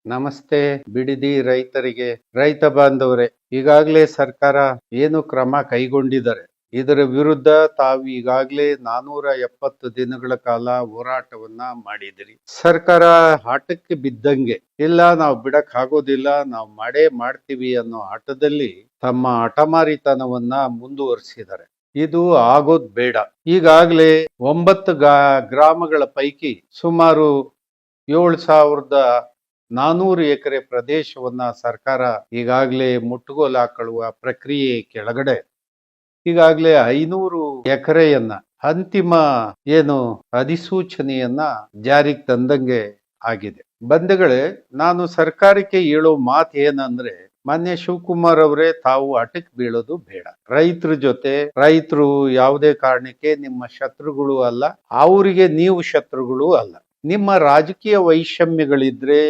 ನಮಸ್ತೆ. ಬಿಡದಿ ರೈತರಿಗೆ, ರೈತ ಬಾಂಧವರೇ, ಈಗಾಗಲೇ ಸರ್ಕಾರ ಏನು ಕ್ರಮ ಕೈಗೊಂಡಿದ್ದಾರೆ ಇದರ ವಿರುದ್ಧ ತಾವು ಈಗಾಗಲೇ 470 ದಿನಗಳ ಕಾಲ ಹೋರಾಟವನ್ನ ಮಾಡಿದಿರಿ. ಸರ್ಕಾರ ಆಟಕ್ಕೆ ಬಿದ್ದಂಗೆ, ಇಲ್ಲ ನಾವು ಬಿಡಕ್ ಆಗೋದಿಲ್ಲ, ನಾವು ಮಾಡೇ ಮಾಡ್ತೀವಿ ಅನ್ನೋ ಆಟದಲ್ಲಿ ತಮ್ಮ ಹಠಮಾರಿತನವನ್ನ ಮುಂದುವರಿಸಿದ್ದಾರೆ. ಇದು ಆಗೋದ್ ಬೇಡ. ಈಗಾಗಲೇ 9 ಗ್ರಾಮಗಳ ಪೈಕಿ ಸುಮಾರು 7,400 ಎಕರೆ ಪ್ರದೇಶವನ್ನ ಸರ್ಕಾರ ಈಗಾಗಲೇ ಮುಟ್ಟುಗೋಲು ಹಾಕೊಳ್ಳುವ ಪ್ರಕ್ರಿಯೆ ಕೆಳಗಡೆ ಈಗಾಗಲೇ 500 ಎಕರೆಯನ್ನ ಅಂತಿಮ ಏನು ಅಧಿಸೂಚನೆಯನ್ನ ಜಾರಿಗೆ ತಂದಂಗೆ ಆಗಿದೆ. ಬಂಧುಗಳೇ, ನಾನು ಸರ್ಕಾರಕ್ಕೆ ಹೇಳೋ ಮಾತು ಏನಂದ್ರೆ, ಮಾನ್ಯ ಶಿವಕುಮಾರ್ ಅವರೇ, ತಾವು ಅಟಕ್ ಬೀಳೋದು ಬೇಡ. ರೈತರ ಜೊತೆ ರೈತರು ಯಾವುದೇ ಕಾರಣಕ್ಕೆ ನಿಮ್ಮ ಶತ್ರುಗಳು ಅಲ್ಲ, ಅವರಿಗೆ ನೀವು ಶತ್ರುಗಳು ಅಲ್ಲ. ನಿಮ್ಮ ರಾಜಕೀಯ ವೈಷಮ್ಯಗಳಿದ್ರೆ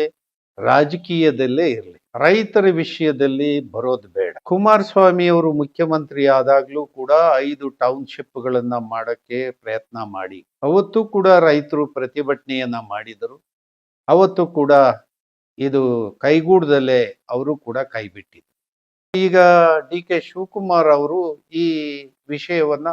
ರಾಜಕೀಯದಲ್ಲೇ ಇರಲಿ, ರೈತರ ವಿಷಯದಲ್ಲಿ ಬರೋದು ಬೇಡ. ಕುಮಾರಸ್ವಾಮಿ ಅವರು ಮುಖ್ಯಮಂತ್ರಿ ಆದಾಗ್ಲೂ ಕೂಡ 5 ಟೌನ್ಶಿಪ್ಗಳನ್ನ ಮಾಡಕ್ಕೆ ಪ್ರಯತ್ನ ಮಾಡಿ, ಅವತ್ತು ಕೂಡ ರೈತರು ಪ್ರತಿಭಟನೆಯನ್ನ ಮಾಡಿದರು. ಅವತ್ತು ಕೂಡ ಇದು ಕೈಗೂಡದಲ್ಲೇ ಅವರು ಕೂಡ ಕೈ ಬಿಟ್ಟಿದ್ರು. ಈಗ ಡಿ ಕೆ ಶಿವಕುಮಾರ್ ಅವರು ಈ ವಿಷಯವನ್ನ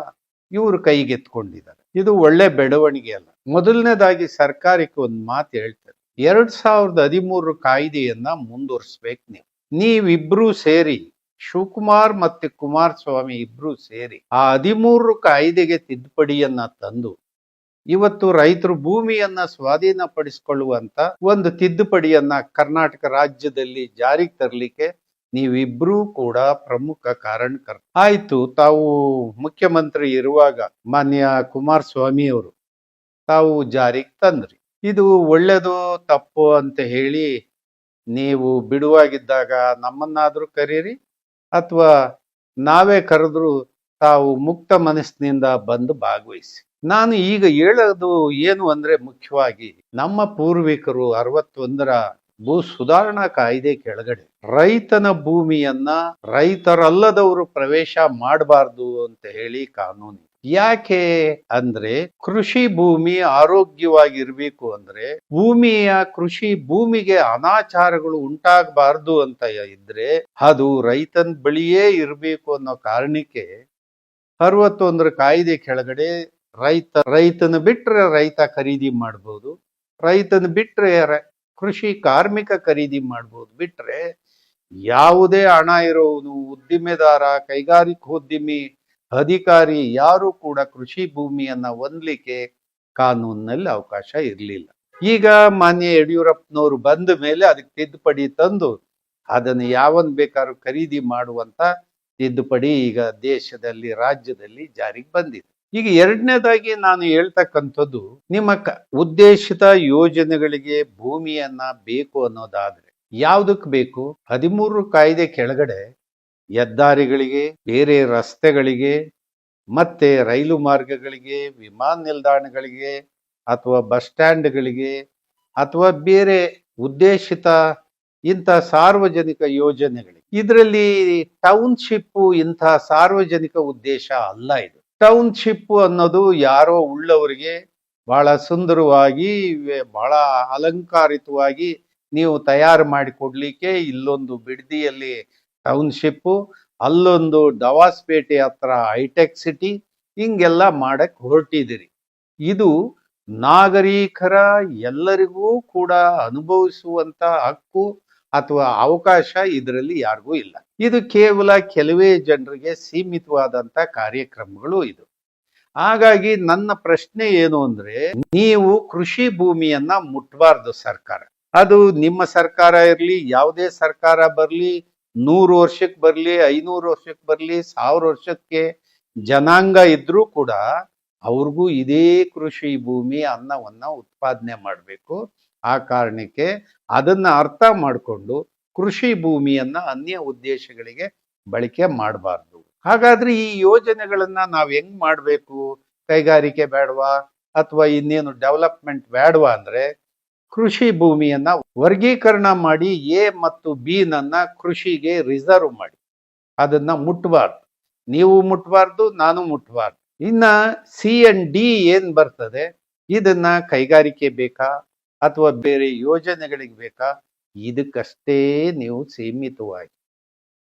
ಇವರು ಕೈಗೆತ್ಕೊಂಡಿದ್ದಾರೆ. ಇದು ಒಳ್ಳೆ ಬೆಳವಣಿಗೆ ಅಲ್ಲ. ಮೊದಲನೇದಾಗಿ ಸರ್ಕಾರಕ್ಕೆ ಒಂದು ಮಾತು ಹೇಳ್ತಾರೆ, 2013 ಕಾಯ್ದೆಯನ್ನ ಮುಂದುವರಿಸ್ಬೇಕು. ನೀವಿಬ್ರು ಸೇರಿ, ಶಿವಕುಮಾರ್ ಮತ್ತೆ ಕುಮಾರಸ್ವಾಮಿ ಇಬ್ರು ಸೇರಿ ಆ 13 ಕಾಯ್ದೆಗೆ ತಿದ್ದುಪಡಿಯನ್ನ ತಂದು ಇವತ್ತು ರೈತರು ಭೂಮಿಯನ್ನ ಸ್ವಾಧೀನಪಡಿಸಿಕೊಳ್ಳುವಂತ ಒಂದು ತಿದ್ದುಪಡಿಯನ್ನ ಕರ್ನಾಟಕ ರಾಜ್ಯದಲ್ಲಿ ಜಾರಿಗೆ ತರಲಿಕ್ಕೆ ನೀವಿಬ್ರೂ ಕೂಡ ಪ್ರಮುಖ ಕಾರಣಕರ್ತ. ಆಯ್ತು, ತಾವು ಮುಖ್ಯಮಂತ್ರಿ ಇರುವಾಗ ಮಾನ್ಯ ಕುಮಾರಸ್ವಾಮಿ ಅವರು ತಾವು ಜಾರಿಗೆ ತಂದ್ರಿ. ಇದು ಒಳ್ಳೇದು ತಪ್ಪು ಅಂತ ಹೇಳಿ ನೀವು ಬಿಡುವಾಗಿದ್ದಾಗ ನಮ್ಮನ್ನಾದ್ರೂ ಕರೀರಿ, ಅಥವಾ ನಾವೇ ಕರೆದ್ರು ತಾವು ಮುಕ್ತ ಮನಸ್ಸಿನಿಂದ ಬಂದು ಭಾಗವಹಿಸಿ. ನಾನು ಈಗ ಹೇಳೋದು ಏನು ಅಂದ್ರೆ, ಮುಖ್ಯವಾಗಿ ನಮ್ಮ ಪೂರ್ವಿಕರು 61ರ ಭೂ ಸುಧಾರಣಾ ಕಾಯ್ದೆ ಕೆಳಗಡೆ ರೈತನ ಭೂಮಿಯನ್ನ ರೈತರಲ್ಲದವರು ಪ್ರವೇಶ ಮಾಡಬಾರ್ದು ಅಂತ ಹೇಳಿ ಕಾನೂನು. ಯಾಕೆ ಅಂದ್ರೆ, ಕೃಷಿ ಭೂಮಿ ಆರೋಗ್ಯವಾಗಿರ್ಬೇಕು ಅಂದ್ರೆ ಕೃಷಿ ಭೂಮಿಗೆ ಅನಾಚಾರಗಳು ಉಂಟಾಗಬಾರ್ದು ಅಂತ ಇದ್ರೆ ಅದು ರೈತನ ಬಳಿಯೇ ಇರಬೇಕು ಅನ್ನೋ ಕಾರಣಕ್ಕೆ 61ರ ಕಾಯ್ದೆ ಕೆಳಗಡೆ ರೈತನ ಬಿಟ್ರೆ ರೈತ ಖರೀದಿ ಮಾಡ್ಬೋದು, ರೈತನ ಬಿಟ್ರೆ ಕೃಷಿ ಕಾರ್ಮಿಕ ಖರೀದಿ ಮಾಡ್ಬೋದು, ಬಿಟ್ರೆ ಯಾವುದೇ ಹಣ ಇರೋನು ಉದ್ದಿಮೆದಾರ, ಕೈಗಾರಿಕೋದ್ಯಮಿ, ಅಧಿಕಾರಿ ಯಾರು ಕೂಡ ಕೃಷಿ ಭೂಮಿಯನ್ನ ಹೊಂದಲಿಕ್ಕೆ ಕಾನೂನಿನಲ್ಲಿ ಅವಕಾಶ ಇರಲಿಲ್ಲ. ಈಗ ಮಾನ್ಯ ಯಡಿಯೂರಪ್ಪನವರು ಬಂದ ಮೇಲೆ ಅದಕ್ಕೆ ತಿದ್ದುಪಡಿ ತಂದು ಅದನ್ನು ಯಾವನ್ ಬೇಕಾದ್ರೂ ಖರೀದಿ ಮಾಡುವಂತ ತಿದ್ದುಪಡಿ ಈಗ ದೇಶದಲ್ಲಿ, ರಾಜ್ಯದಲ್ಲಿ ಜಾರಿಗೆ ಬಂದಿದೆ. ಈಗ ಎರಡನೇದಾಗಿ ನಾನು ಹೇಳ್ತಕ್ಕಂಥದ್ದು, ನಿಮ್ಮ ಉದ್ದೇಶಿತ ಯೋಜನೆಗಳಿಗೆ ಭೂಮಿಯನ್ನ ಬೇಕು ಅನ್ನೋದಾದ್ರೆ ಯಾವ್ದಕ್ ಬೇಕು? 13 ಕಾಯ್ದೆ ಕೆಳಗಡೆ ಹೆದ್ದಾರಿಗಳಿಗೆ, ಬೇರೆ ರಸ್ತೆಗಳಿಗೆ, ಮತ್ತೆ ರೈಲು ಮಾರ್ಗಗಳಿಗೆ, ವಿಮಾನ ನಿಲ್ದಾಣಗಳಿಗೆ, ಅಥವಾ ಬಸ್ ಸ್ಟ್ಯಾಂಡ್ಗಳಿಗೆ, ಅಥವಾ ಬೇರೆ ಉದ್ದೇಶಿತ ಇಂಥ ಸಾರ್ವಜನಿಕ ಯೋಜನೆಗಳಿಗೆ. ಇದರಲ್ಲಿ ಟೌನ್ಶಿಪ್ ಇಂಥ ಸಾರ್ವಜನಿಕ ಉದ್ದೇಶ ಅಲ್ಲ. ಇದು ಟೌನ್ಶಿಪ್ ಅನ್ನೋದು ಯಾರೋ ಉಳ್ಳವರಿಗೆ ಬಹಳ ಸುಂದರವಾಗಿ, ಬಹಳ ಅಲಂಕಾರಿತವಾಗಿ ನೀವು ತಯಾರು ಮಾಡಿಕೊಡ್ಲಿಕ್ಕೆ ಇಲ್ಲೊಂದು ಬಿಡದಿಯಲ್ಲಿ ಟೌನ್ಶಿಪ್, ಅಲ್ಲೊಂದು ಡವಾಸ್ಪೇಟೆ ಹತ್ರ ಹೈಟೆಕ್ ಸಿಟಿ, ಹಿಂಗೆಲ್ಲ ಮಾಡಕ್ ಹೊರಟಿದ್ದೀರಿ. ಇದು ನಾಗರಿಕರ ಎಲ್ಲರಿಗೂ ಕೂಡ ಅನುಭವಿಸುವಂತ ಹಕ್ಕು ಅಥವಾ ಅವಕಾಶ ಇದರಲ್ಲಿ ಯಾರಿಗೂ ಇಲ್ಲ. ಇದು ಕೇವಲ ಕೆಲವೇ ಜನರಿಗೆ ಸೀಮಿತವಾದಂತ ಕಾರ್ಯಕ್ರಮಗಳು ಇದು. ಹಾಗಾಗಿ ನನ್ನ ಪ್ರಶ್ನೆ ಏನು ಅಂದ್ರೆ, ನೀವು ಕೃಷಿ ಭೂಮಿಯನ್ನ ಮುಟ್ಬಾರ್ದು ಸರ್ಕಾರ. ಅದು ನಿಮ್ಮ ಸರ್ಕಾರ ಇರ್ಲಿ, ಯಾವುದೇ ಸರ್ಕಾರ ಬರ್ಲಿ, 100 ವರ್ಷಕ್ಕೆ ಬರ್ಲಿ, 500 ವರ್ಷಕ್ಕೆ ಬರ್ಲಿ, 1000 ವರ್ಷಕ್ಕೆ ಜನಾಂಗ ಇದ್ರೂ ಕೂಡ ಅವ್ರಿಗೂ ಇದೇ ಕೃಷಿ ಭೂಮಿ ಅನ್ನವನ್ನ ಉತ್ಪಾದನೆ ಮಾಡಬೇಕು. ಆ ಕಾರಣಕ್ಕೆ ಅದನ್ನ ಅರ್ಥ ಮಾಡಿಕೊಂಡು ಕೃಷಿ ಭೂಮಿಯನ್ನ ಅನ್ಯ ಉದ್ದೇಶಗಳಿಗೆ ಬಳಕೆ ಮಾಡಬಾರ್ದು. ಹಾಗಾದ್ರೆ ಈ ಯೋಜನೆಗಳನ್ನ ನಾವ್ ಹೆಂಗ್ ಮಾಡ್ಬೇಕು? ಕೈಗಾರಿಕೆ ಬೇಡವಾ ಅಥವಾ ಇನ್ನೇನು ಡೆವಲಪ್ಮೆಂಟ್ ಬೇಡವಾ ಅಂದ್ರೆ, ಕೃಷಿ ಭೂಮಿಯನ್ನ ವರ್ಗೀಕರಣ ಮಾಡಿ ಎ ಮತ್ತು ಬಿ ನನ್ನ ಕೃಷಿಗೆ ರಿಸರ್ವ್ ಮಾಡಿ, ಅದನ್ನ ಮುಟ್ಬಾರ್ದು. ನೀವು ಮುಟ್ಬಾರ್ದು, ನಾನು ಮುಟ್ಬಾರ್ದು. ಇನ್ನ ಸಿ ಅಂಡ್ ಡಿ ಏನ್ ಬರ್ತದೆ, ಇದನ್ನ ಕೈಗಾರಿಕೆ ಬೇಕಾ ಅಥವಾ ಬೇರೆ ಯೋಜನೆಗಳಿಗೆ ಬೇಕಾ, ಇದಕ್ಕಷ್ಟೇ ನೀವು ಸೀಮಿತವಾಗಿ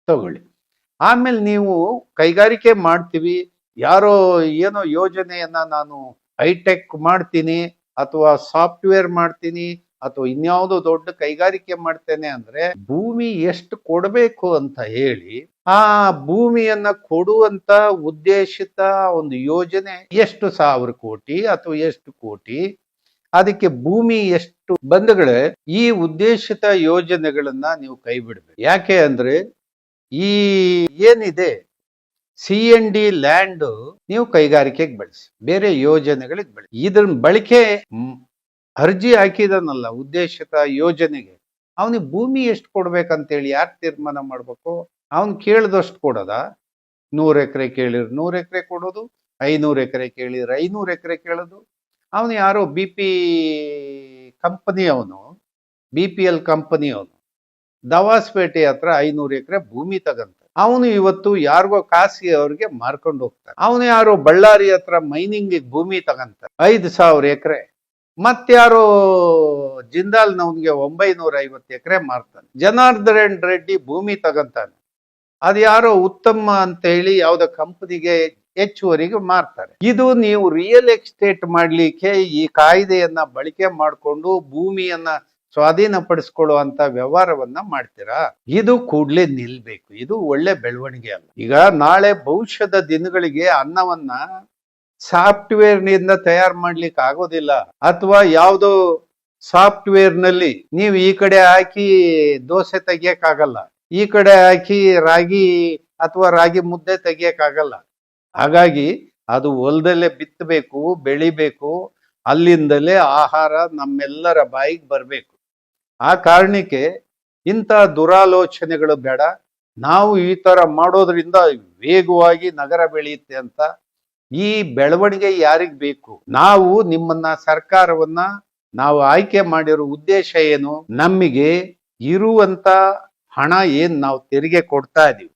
ತಗೊಳ್ಳಿ. ಆಮೇಲೆ ನೀವು ಕೈಗಾರಿಕೆ ಮಾಡ್ತೀವಿ, ಯಾರೋ ಏನೋ ಯೋಜನೆಯನ್ನ ನಾನು ಹೈಟೆಕ್ ಮಾಡ್ತೀನಿ ಅಥವಾ ಸಾಫ್ಟ್ವೇರ್ ಮಾಡ್ತೀನಿ ಅಥವಾ ಇನ್ಯಾವುದೋ ದೊಡ್ಡ ಕೈಗಾರಿಕೆ ಮಾಡ್ತೇನೆ ಅಂದ್ರೆ ಭೂಮಿ ಎಷ್ಟು ಕೊಡಬೇಕು ಅಂತ ಹೇಳಿ ಆ ಭೂಮಿಯನ್ನ ಕೊಡುವಂತ ಉದ್ದೇಶಿತ ಒಂದು ಯೋಜನೆ ಎಷ್ಟು 1000 ಕೋಟಿ ಅಥವಾ ಎಷ್ಟು ಕೋಟಿ, ಅದಕ್ಕೆ ಭೂಮಿ ಎಷ್ಟು ಬಂಧುಗಳೇ, ಈ ಉದ್ದೇಶಿತ ಯೋಜನೆಗಳನ್ನ ನೀವು ಕೈ ಬಿಡ್ಬೇಕು. ಯಾಕೆ ಅಂದ್ರೆ ಈ ಏನಿದೆ CND ಲ್ಯಾಂಡ್ ನೀವು ಕೈಗಾರಿಕೆಗೆ ಬಳಸಿ, ಬೇರೆ ಯೋಜನೆಗಳಿಗೆ ಬಳಸಿ. ಇದ್ರ ಬಳಕೆ ಅರ್ಜಿ ಹಾಕಿದನಲ್ಲ ಉದ್ದೇಶಿತ ಯೋಜನೆಗೆ, ಅವನಿಗೆ ಭೂಮಿ ಎಷ್ಟು ಕೊಡ್ಬೇಕಂತೇಳಿ ಯಾರು ತೀರ್ಮಾನ ಮಾಡ್ಬೇಕು? ಅವನು ಕೇಳಿದಷ್ಟು ಕೊಡೋದ? 100 ಎಕರೆ ಕೇಳಿದ್ರೆ 100 ಎಕರೆ ಕೊಡೋದು, 500 ಎಕರೆ ಕೇಳಿದ್ರೆ 500 ಎಕರೆ ಕೇಳೋದು. ಅವನು ಯಾರೋ ಕಂಪನಿ ಅವನು BPL ಕಂಪನಿ ಅವನು ದವಾಸ್ಪೇಟೆ ಹತ್ರ 500 ಎಕರೆ ಭೂಮಿ ತಗಂತ ಅವನು ಇವತ್ತು ಯಾರಿಗೋ ಖಾಸಗಿ ಅವ್ರಿಗೆ ಮಾರ್ಕೊಂಡು ಹೋಗ್ತಾನೆ. ಅವನು ಯಾರೋ ಬಳ್ಳಾರಿ ಹತ್ರ ಮೈನಿಂಗ್ ಭೂಮಿ ತಗಂತ 5,000 ಎಕರೆ, ಮತ್ತಾರೋ ಜಿಂದಾಲ್ನವನ್ಗೆ 950 ಎಕರೆ ಮಾರ್ತಾನೆ. ಜನಾರ್ದನ್ ರೆಡ್ಡಿ ಭೂಮಿ ತಗಂತಾನೆ, ಅದು ಯಾರೋ ಉತ್ತಮ ಅಂತ ಹೇಳಿ ಯಾವ್ದೋ ಕಂಪನಿಗೆ ಹೆಚ್ಚುವರಿಗೆ ಮಾರ್ತಾರೆ. ಇದು ನೀವು ರಿಯಲ್ ಎಸ್ಟೇಟ್ ಮಾಡ್ಲಿಕ್ಕೆ ಈ ಕಾಯ್ದೆಯನ್ನ ಬಳಕೆ ಮಾಡಿಕೊಂಡು ಭೂಮಿಯನ್ನ ಸ್ವಾಧೀನಪಡಿಸ್ಕೊಳ್ಳುವಂತ ವ್ಯವಹಾರವನ್ನ ಮಾಡ್ತೀರಾ? ಇದು ಕೂಡ್ಲೆ ನಿಲ್ಬೇಕು. ಇದು ಒಳ್ಳೆ ಬೆಳವಣಿಗೆ ಅಲ್ಲ. ಈಗ ನಾಳೆ ಭವಿಷ್ಯದ ದಿನಗಳಿಗೆ ಅನ್ನವನ್ನ ಸಾಫ್ಟ್ವೇರ್ ನಿಂದ ತಯಾರು ಮಾಡ್ಲಿಕ್ಕೆ ಆಗೋದಿಲ್ಲ, ಅಥವಾ ಯಾವುದೋ ಸಾಫ್ಟ್ವೇರ್ ನಲ್ಲಿ ನೀವು ಈ ಕಡೆ ಹಾಕಿ ದೋಸೆ ತೆಗಿಯಕ್ಕಾಗಲ್ಲ, ಈ ಕಡೆ ಹಾಕಿ ರಾಗಿ ಅಥವಾ ರಾಗಿ ಮುದ್ದೆ ತೆಗಿಯಕ್ಕಾಗಲ್ಲ. ಹಾಗಾಗಿ ಅದು ಹೊಲದಲ್ಲೇ ಬಿತ್ತಬೇಕು, ಬೆಳಿಬೇಕು, ಅಲ್ಲಿಂದಲೇ ಆಹಾರ ನಮ್ಮೆಲ್ಲರ ಬಾಯಿಗೆ ಬರಬೇಕು. ಆ ಕಾರಣಕ್ಕೆ ಇಂಥ ದುರಾಲೋಚನೆಗಳು ಬೇಡ. ನಾವು ಈ ತರ ಮಾಡೋದ್ರಿಂದ ವೇಗವಾಗಿ ನಗರ ಬೆಳೆಯುತ್ತೆ ಅಂತ. ಈ ಬೆಳವಣಿಗೆ ಯಾರಿಗ್ ಬೇಕು? ನಾವು ನಿಮ್ಮನ್ನ ಸರ್ಕಾರವನ್ನ ನಾವು ಆಯ್ಕೆ ಮಾಡಿರೋ ಉದ್ದೇಶ ಏನು? ನಮಗೆ ಇರುವಂತ ಹಣ ಏನ್ ನಾವು ತೆರಿಗೆ ಕೊಡ್ತಾ ಇದೀವಿ,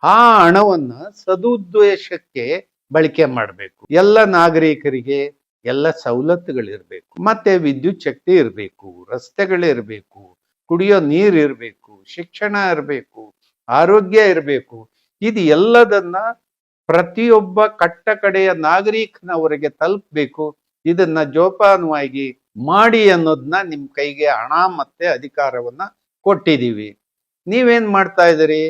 ಆ ಹಣವನ್ನ ಸದುದ್ದೇಶಕ್ಕೆ ಬಳಕೆ ಮಾಡಬೇಕು. ಎಲ್ಲ ನಾಗರಿಕರಿಗೆ ಎಲ್ಲ ಸವಲತ್ತುಗಳಿರ್ಬೇಕು, ಮತ್ತೆ ವಿದ್ಯುತ್ ಶಕ್ತಿ ಇರಬೇಕು, ರಸ್ತೆಗಳಿರ್ಬೇಕು, ಕುಡಿಯೋ ನೀರು ಇರಬೇಕು, ಶಿಕ್ಷಣ ಇರಬೇಕು, ಆರೋಗ್ಯ ಇರಬೇಕು. ಇದು ಎಲ್ಲದನ್ನ ಪ್ರತಿಯೊಬ್ಬ ಕಟ್ಟ ಕಡೆಯ ನಾಗರಿಕನವರೆಗೆ ತಲುಪಬೇಕು. ಇದನ್ನ ಜೋಪಾನವಾಗಿ ಮಾಡಿ ಅನ್ನೋದನ್ನ ನಿಮ್ ಕೈಗೆ ಹಣ ಮತ್ತೆ ಅಧಿಕಾರವನ್ನ ಕೊಟ್ಟಿದೀವಿ. ನೀವೇನ್ ಮಾಡ್ತಾ ಇದ್ದೀರಿ?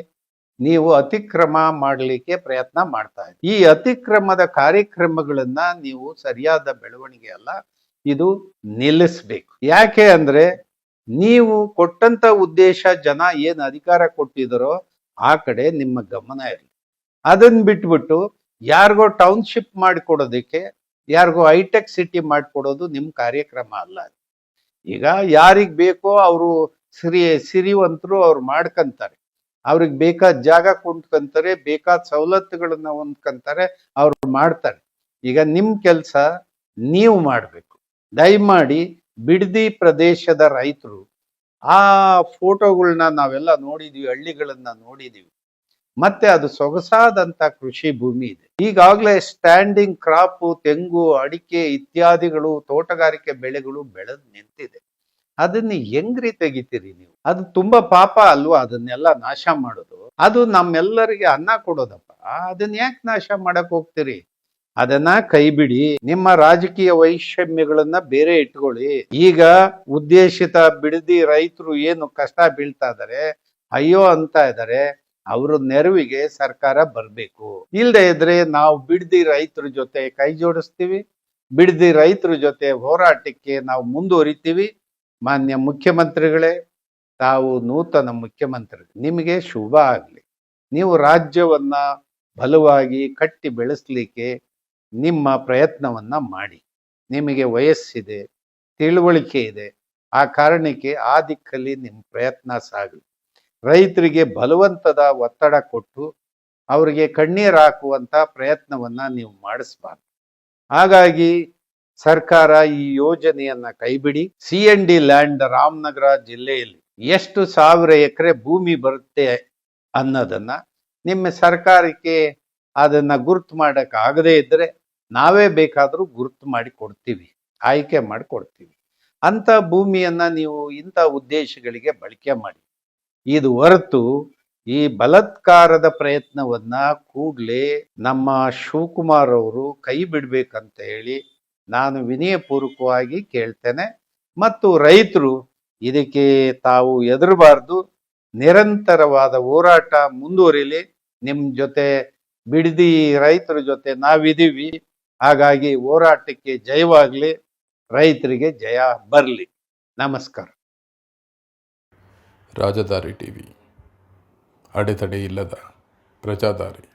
ನೀವು ಅತಿಕ್ರಮ ಮಾಡಲಿಕ್ಕೆ ಪ್ರಯತ್ನ ಮಾಡ್ತಾ ಇದ್ದೀರಿ. ಈ ಅತಿಕ್ರಮದ ಕಾರ್ಯಕ್ರಮಗಳನ್ನ ನೀವು ಸರಿಯಾದ ಬೆಳವಣಿಗೆ ಅಲ್ಲ, ಇದು ನಿಲ್ಲಿಸ್ಬೇಕು. ಯಾಕೆ ಅಂದ್ರೆ ನೀವು ಕೊಟ್ಟಂತ ಉದ್ದೇಶ ಜನ ಏನ್ ಅಧಿಕಾರ ಕೊಟ್ಟಿದರೋ ಆ ಕಡೆ ನಿಮ್ಮ ಗಮನ ಇರಲಿ. ಅದನ್ನ ಬಿಟ್ಬಿಟ್ಟು ಯಾರಿಗೋ ಟೌನ್ಶಿಪ್ ಮಾಡಿಕೊಡೋದಕ್ಕೆ, ಯಾರಿಗೋ ಹೈಟೆಕ್ ಸಿಟಿ ಮಾಡಿಕೊಡೋದು ನಿಮ್ ಕಾರ್ಯಕ್ರಮ ಅಲ್ಲ. ಈಗ ಯಾರಿಗ್ ಬೇಕೋ ಅವರು ಸಿರಿವಂತರು ಅವ್ರು ಮಾಡ್ಕಂತಾರೆ, ಅವ್ರಿಗೆ ಬೇಕಾದ ಜಾಗ ಕೊಂಡ್ಕೊಂತಾರೆ, ಬೇಕಾದ ಸವಲತ್ತುಗಳನ್ನ ಹೊಂದ್ಕೊಂತಾರೆ, ಅವ್ರು ಮಾಡ್ತಾರೆ. ಈಗ ನಿಮ್ ಕೆಲಸ ನೀವು ಮಾಡ್ಬೇಕು. ದಯಮಾಡಿ ಬಿಡದಿ ಪ್ರದೇಶದ ರೈತರು ಆ ಫೋಟೋಗಳನ್ನ ನಾವೆಲ್ಲ ನೋಡಿದೀವಿ, ಹಳ್ಳಿಗಳನ್ನ ನೋಡಿದೀವಿ, ಮತ್ತೆ ಅದು ಸೊಗಸಾದಂತ ಕೃಷಿ ಭೂಮಿ ಇದೆ. ಈಗಾಗಲೇ ಸ್ಟ್ಯಾಂಡಿಂಗ್ ಕ್ರಾಪ್, ತೆಂಗು, ಅಡಿಕೆ ಇತ್ಯಾದಿಗಳು, ತೋಟಗಾರಿಕೆ ಬೆಳೆಗಳು ಬೆಳೆದು ನಿಂತಿದೆ. ಅದನ್ನ ಹೆಂಗ್ರಿ ತೆಗಿತೀರಿ ನೀವು? ಅದು ತುಂಬಾ ಪಾಪ ಅಲ್ವಾ ಅದನ್ನೆಲ್ಲ ನಾಶ ಮಾಡೋದು? ಅದು ನಮ್ಮೆಲ್ಲರಿಗೆ ಅನ್ನ ಕೊಡೋದಪ್ಪ, ಅದನ್ನ ಯಾಕೆ ನಾಶ ಮಾಡಕ್ ಹೋಗ್ತೀರಿ? ಅದನ್ನ ಕೈ ಬಿಡಿ. ನಿಮ್ಮ ರಾಜಕೀಯ ವೈಷಮ್ಯಗಳನ್ನ ಬೇರೆ ಇಟ್ಕೊಳ್ಳಿ. ಈಗ ಉದ್ದೇಶಿತ ಬಿಡದಿ ರೈತರು ಏನು ಕಷ್ಟ ಬೀಳ್ತಾ ಇದಾರೆ, ಅಯ್ಯೋ ಅಂತ ಇದಾರೆ, ಅವ್ರ ನೆರವಿಗೆ ಸರ್ಕಾರ ಬರ್ಬೇಕು. ಇಲ್ದೇ ಇದ್ರೆ ನಾವು ಬಿಡದಿ ರೈತರ ಜೊತೆ ಕೈ ಜೋಡಿಸ್ತೀವಿ, ಬಿಡದಿ ರೈತರ ಜೊತೆ ಹೋರಾಟಕ್ಕೆ ನಾವು ಮುಂದುವರಿತೀವಿ. ಮಾನ್ಯ ಮುಖ್ಯಮಂತ್ರಿಗಳೇ, ತಾವು ನೂತನ ಮುಖ್ಯಮಂತ್ರಿ, ನಿಮಗೆ ಶುಭ ಆಗ್ಲಿ. ನೀವು ರಾಜ್ಯವನ್ನ ಬಲವಾಗಿ ಕಟ್ಟಿ ಬೆಳೆಸ್ಲಿಕ್ಕೆ ನಿಮ್ಮ ಪ್ರಯತ್ನವನ್ನ ಮಾಡಿ. ನಿಮಗೆ ವಯಸ್ಸಿದೆ, ತಿಳುವಳಿಕೆ ಇದೆ, ಆ ಕಾರಣಕ್ಕೆ ಆ ದಿಕ್ಕಲ್ಲಿ ನಿಮ್ಮ ಪ್ರಯತ್ನ ಸಾಗಲಿ. ರೈತರಿಗೆ ಬಲವಂತದ ಒತ್ತಡ ಕೊಟ್ಟು ಅವರಿಗೆ ಕಣ್ಣೀರು ಹಾಕುವಂತ ಪ್ರಯತ್ನವನ್ನ ನೀವು ಮಾಡಿಸ್ಬಾರ್ದು. ಹಾಗಾಗಿ ಸರ್ಕಾರ ಈ ಯೋಜನೆಯನ್ನ ಕೈಬಿಡಿ. CND ಲ್ಯಾಂಡ್ ರಾಮನಗರ ಜಿಲ್ಲೆಯಲ್ಲಿ ಎಷ್ಟು 1000 ಎಕರೆ ಭೂಮಿ ಬರುತ್ತೆ ಅನ್ನೋದನ್ನ ನಿಮ್ಮ ಸರ್ಕಾರಕ್ಕೆ ಅದನ್ನ ಗುರುತು ಮಾಡಕ್ ಆಗದೇ ಇದ್ರೆ ನಾವೇ ಬೇಕಾದ್ರೂ ಗುರುತು ಮಾಡಿ ಕೊಡ್ತೀವಿ, ಆಯ್ಕೆ ಮಾಡಿ ಕೊಡ್ತೀವಿ. ಅಂತ ಭೂಮಿಯನ್ನ ನೀವು ಇಂಥ ಉದ್ದೇಶಗಳಿಗೆ ಬಳಕೆ ಮಾಡಿ. ಇದು ಹೊರತು ಈ ಬಲಾತ್ಕಾರದ ಪ್ರಯತ್ನವನ್ನ ಕೂಡಲೇ ನಮ್ಮ ಶಿವಕುಮಾರ್ ಅವರು ಕೈ ಬಿಡ್ಬೇಕಂತ ಹೇಳಿ ನಾನು ವಿನಯಪೂರ್ವಕವಾಗಿ ಕೇಳ್ತೇನೆ. ಮತ್ತು ರೈತರು ಇದಕ್ಕೆ ತಾವು ಹೆದರಬಾರ್ದು, ನಿರಂತರವಾದ ಹೋರಾಟ ಮುಂದುವರಿಲಿ. ನಿಮ್ ಜೊತೆ ಬಿಡದಿ ರೈತರ ಜೊತೆ ನಾವಿದೀವಿ. ಹಾಗಾಗಿ ಹೋರಾಟಕ್ಕೆ ಜಯವಾಗ್ಲಿ, ರೈತರಿಗೆ ಜಯ ಬರಲಿ. ನಮಸ್ಕಾರ. ರಾಜದಾರಿ ಟಿವಿ, ಅಡೆತಡೆ ಇಲ್ಲದ ಪ್ರಜಾದಾರಿ.